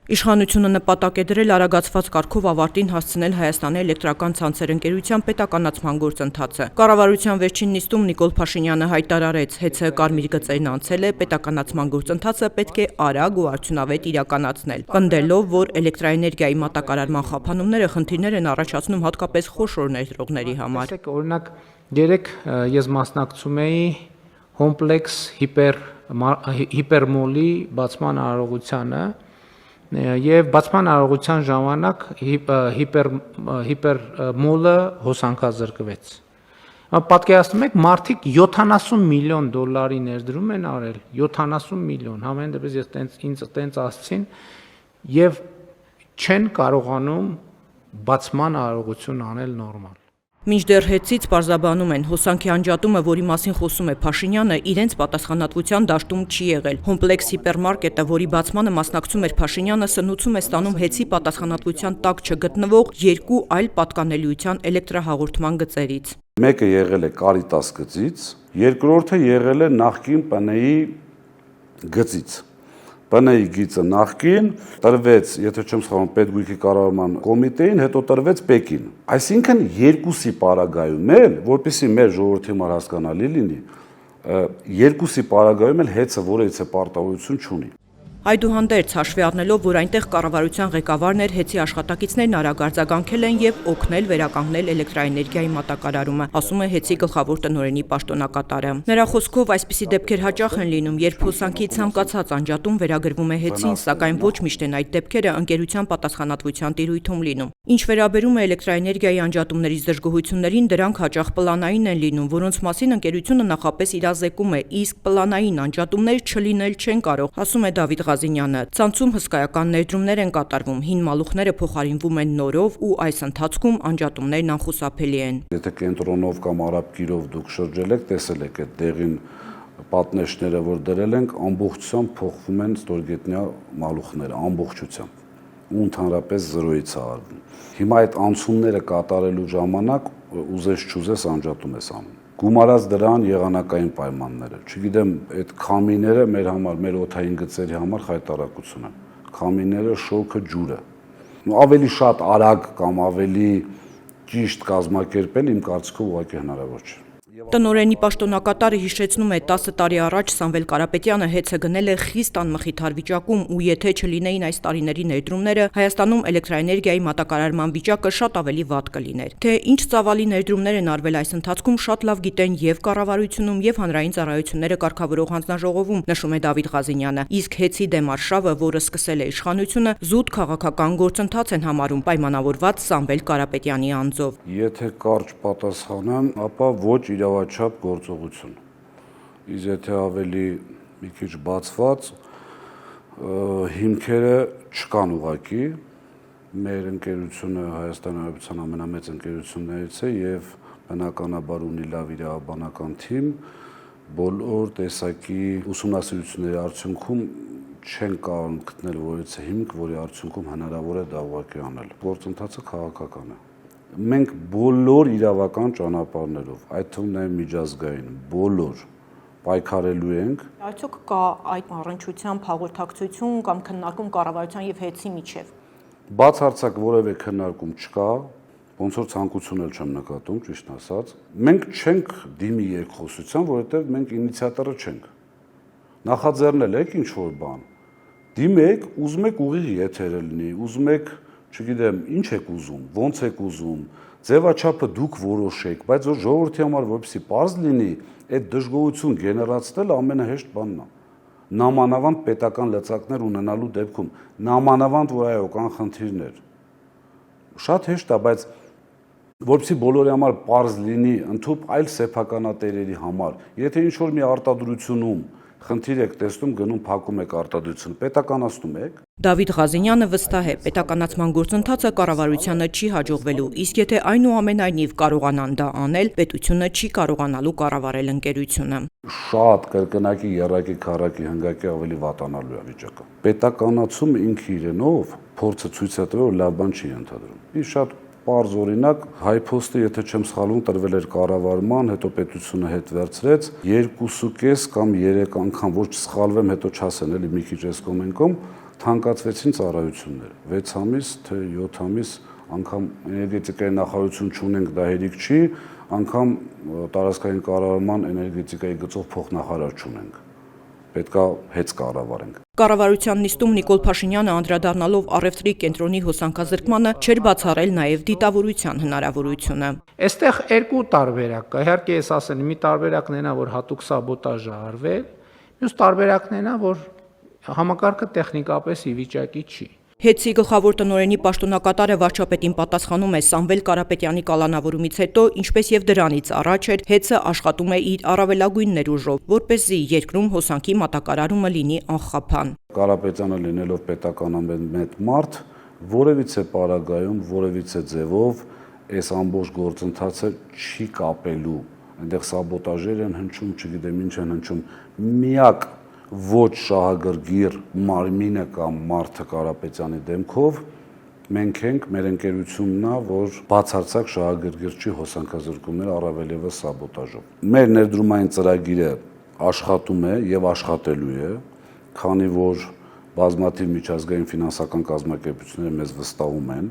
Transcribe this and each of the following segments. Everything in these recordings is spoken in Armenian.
Իշխանությունը նպատակ է դրել արագացված կարգով ավարտին հասցնել Հայաստանի էլեկտրական ցանցեր ընկերության պետականացման գործընթացը։ Կառավարության վերջին նիստում Նիկոլ Փաշինյանը հայտարարեց, ՀՑ կարմիր գծերն անցել է, պետականացման գործընթացը պետք է արագ ու արդյունավետ իրականացնել, պնդելով, որ էլեկտրաէներգիայի մատակարարման խափանումները խնդիրներ են առաջացնում հատկապես խոշոր ներդրողների համար։ Օրինակ, երեք ես մասնակցում էի կոմպլեքս հիպերմոլի բացման արարողությանը եւ բացման արարողության ժամանակ հիպերմոլը հոսանքազրկվեց։ Պատկերացնում եք, մարդիկ $70 միլիոն ներդրում են արել, 70 միլիոն, համեն դեպս ես ինձ տենց ասցին եւ չեն կարողանում բացման արարողություն անել նորմալ։ Մինչդեռ ՀԵՑ-ից պարզաբանում են, հոսանքի անջատումը, որի մասին խոսում է Փաշինյանը, իրենց պատասխանատվության դաշտում չի եղել։ Կոմպլեքս հիպերմարկետը, որի բացմանը մասնակցում էր Փաշինյանը, սնուցում է ստանում ՀԵՑ-ի պատասխանատվության տակ չգտնվող երկու այլ պատկանելիության էլեկտրահաղորդման գծերից։ Մեկը եղել է Կարիտաս գծից, երկրորդը եղել է նախկին ՊՆ-ի գծից։ ՊՆ-ի գիծը նախկին տրվեց, եթե չեմ սխալվում, պետգույքի կառավարման կոմիտեին, հետո տրվեց Պեկին։ Այսինքն երկուսի պարագայում էլ, որպեսզի մեր ժողովրդի համար հասկանալի լինի, երկուսի պարագայում էլ ՀԵՑ-ը որևիցե պարտավորություն չունի։ Այդուհանդերձ, հաշվի առնելով, որ այնտեղ կառավարության ղեկավարն էր, ՀԵՑ-ի աշխատակիցներն արագ արձագանքել են եւ օգնել վերականգնել էլեկտրաէներգիայի մատակարարումը, ասում է ՀԵՑ-ի գլխավոր տնօրենի պաշտոնակատարը։ Նրա խոսքով, այսպիսի դեպքեր հաճախ են լինում, երբ հոսանքի ցանկացած անջատում վերագրվում է ՀԵՑ-ին, սակայն ոչ միշտ են այդ դեպքերը ընկերության պատասխանատվության տիրույթում լինում։ Ինչ վերաբերում է էլեկտրաէներգիայի անջատումներից դժգոհություններին, դրանք հաճախ պլանային են լինում, որոնց մասին ընկերությունը նախապես իրազեկում է, իսկ պլանային անջատումներ չլինել չեն կարող, ասում է Դավիթ Ղազինյանը։ Ցանցում հսկայական ներդրումներ են կատարվում, հին մալուխները փոխարինվում են նորով ու այս ընթացքում անջատումներն անխուսափելի են։ Եթե կենտրոնով կամ արաբկիրով դուք շրջել եք, տեսել եք այդ դեղին պատնեշները, որ դրել ենք, ամբողջությամբ փոխվում են ստորգետնյա մալուխները, ամբողջությամբ, ու ընդհանրապես 0-ից է արվում։ Հիմա այդ անցումները կատարելու ժամանակ ուզես չուզես անջատում ես անում։ Գումարած դրան եղանակային պայմանները, չգիտեմ, այդ քամիները մեր համար, մեր օդային գծերի համար խայտարակություն են։ Քամիները, շոկը, ջուրը։ Ավելի շատ արագ կամ ավելի ճիշտ կազմակերպել իմ կարծիքով ուղղակի հնարավոր չէ։ Տնօրենի պաշտոնակատարը հիշեցնում է 10 տարի առաջ Սամվել Կարապետյանը ՀԵՑ-ը գնել է խիստ անմխիթար վիճակում ու եթե չլինեին այս տարիների ներդրումները, Հայաստանում էլեկտրաէներգիայի մատակարարման վիճակը շատ ավելի վատ կլիներ։ Թե ինչ ծավալի ներդրումներ են արվել այս ընթացքում շատ լավ գիտեն եւ կառավարությունում եւ հանրային ծառայությունները կարգավորող հանձնաժողովում, նշում է Դավիթ Ղազինյանը, իսկ ՀԵՑ-ի դեմ արշավը, որը սկսել է իշխանությունը, զուտ քաղաքական գործընթաց են համարում պայմանավորված Սամվել Կարապետյանի անձով։ Եթե կարճ պատասխանեմ, ապա ոչ իրավաչափ գործողություն։ Իսկ եթե ավելի մի քիչ բացված, հիմքերը չկան ուղղակի, մեր ընկերությունը Հայաստանի Հանրապետության ամենամեծ ընկերություններից է եւ բնականաբար ունի լավ իրավաբանական թիմ, բոլոր տեսակի ուսումնասիրությունների արդյունքում չեն կարող գտնել որևիցե հիմք, որի արդյունքում հնարավոր է դա ուղղակի անել։ Գործընթացը քաղաքական է։ Մենք բոլոր իրավական ճանապարհներով, այդ թվում նաև միջազգային, բոլոր պայքարելու ենք։ Արդյոք կա այդ առնչությամբ հաղորդակցություն կամ քննարկում կառավարության եւ ՀԵՑ-ի միջև։ Բացարձակ որևէ քննարկում չկա, ոնց որ ցանկություն էլ չեմ նկատում, ճիշտ ասած։ Մենք չենք դիմի երկխոսության, որովհետեւ մենք ինիցիատորը չենք։ Նախաձեռնել եք ինչ-որ բան։ Դիմեք, ուզում եք ուղիղ եթերը լինի, ուզում եք, չգիտեմ, ինչ եք ուզում, ոնց եք ուզում, ձևաչափը դուք որոշեք, բայց որ ժողովրդի համար որպեսզի պարզ լինի, այդ դժգոհություն գեներացնելը ամենահեշտ բանն է։ Նամանավանդ պետական լծակներ ունենալու դեպքում, նամանավանդ որ այո կան խնդիրներ։ Շատ հեշտ է, բայց որպեսզի բոլորի համար պարզ լինի, ընդհանուր այլ սեփականատերերի համար, եթե ինչ-որ մի արտադրությունում խնդիր եք տեսնում, գնում փակում եք արտադրությունը, պետականացնում եք։ Դավիթ Ղազինյանը վստահ է, պետականացման գործընթացը կառավարությանը չի հաջողվելու, իսկ եթե այնուամենայնիվ կարողանան դա անել, պետությունը չի կարողանալու կառավարել ընկերությունը։ Շատ կրկնակի, եռակի, քառակի, հնգակի ավելի վատանալու է վիճակը։ Պետականացումը ինքը իրենով փորձը ցույց է տվել, որ լավ բան չի ընդհանրում։ Իսկ շատ պարզ օրինակ, Հայփոստը, եթե չեմ սխալվում, տրվել էր կառավարման, հետո պետությունը հետ վերցրեց 2.5 կամ 3 անգամ, ոչ սխալվեմ, հետո չասեն, էլի մի քիչ էս կոմենկոմ, թանկացվեցին ծառայությունները 6 ամիս, թե 7 ամիս, անգամ էներգետիկայի նախարարություն չունենք, դա հերիք չի, անգամ տարածքային կառավարման էներգետիկայի գծով փոխնախարար չունենք։ Պետք է հետ կառավարենք։ Կառավարության նիստում Նիկոլ Փաշինյանը անդրադառնալով առևտրի կենտրոնի հոսանքազրկմանը չէր բացառել նաև դիտավորության հնարավորությունը։ Այստեղ երկու տարբերակ կա։ Իհարկե ես ասել մի տարբերակն է նա, որ հատուկ սաբոտաժ է արվել, մյուս տարբերակն է նա, որ համակարգը տեխնիկապես ի վիճակի չի։ ՀԵՑ-ի գլխավոր տնօրենի պաշտոնակատարը վարչապետին պատասխանում է Սամվել Կարապետյանի կալանավորումից հետո, ինչպես եւ դրանից առաջ էր, ՀԵՑ-ը աշխատում է իր առավելագույն ներուժով, որպեսզի երկրում հոսանքի մատակարարումը լինի անխափան։ Կարապետյանը լինելով պետական ամենամեծ մարդ, որևիցե պարագայում, որևիցե ձևով այս ամբողջ գործընթացը չի կապելու։ Այնտեղ սաբոտաժեր են հնչում, չգիտեմ ինչ են հնչում, միակ ոչ շահագրգիռ մարմինը կամ մարդը Կարապետյանի դեմքով մենք ենք, մեր ընկերությունն է, որ բացարձակ շահագրգիռ չի հոսանքազրկումներ առավել եւս սաբոտաժով։ Մեր ներդրումային ծրագիրը աշխատում է եւ աշխատելու է, քանի որ բազմաթիվ միջազգային ֆինանսական կազմակերպությունները մեզ վստահում են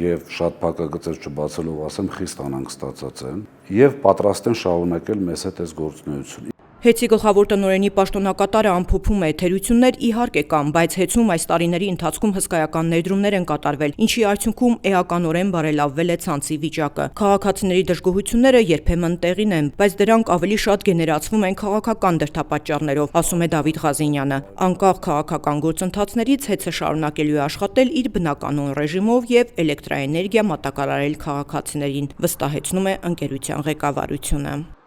եւ շատ փակագծեր չբացելով ասեմ խիստ անհանգստացած են եւ պատրաստ են շարունակել մեզ հետ այս գործունեությունը։ ՀԵՑ-ի գլխավոր տնօրենի պաշտոնակատարը ամփոփում է, թերություններ իհարկե կան, բայց ՀԵՑ-ում այս տարիների ընթացքում հսկայական ներդրումներ են կատարվել, ինչի արդյունքում էականորեն բարելավվել է ցանցի վիճակը։ Քաղաքացիների դժգոհությունները երբեմն տեղին են, բայց դրանք ավելի շատ գեներացվում են քաղաքական դրդապատճառներով, ասում է Դավիթ Ղազենյանը։ Անկախ քաղաքական գործընթացներից ՀԵՑ-ը շարունակելու է աշխատել իր բնականոն ռեժիմով եւ էլեկտրաէներգիա մատակարարել քաղաքացիներին, վստահեցնում է ընկերության ղեկավարությունը։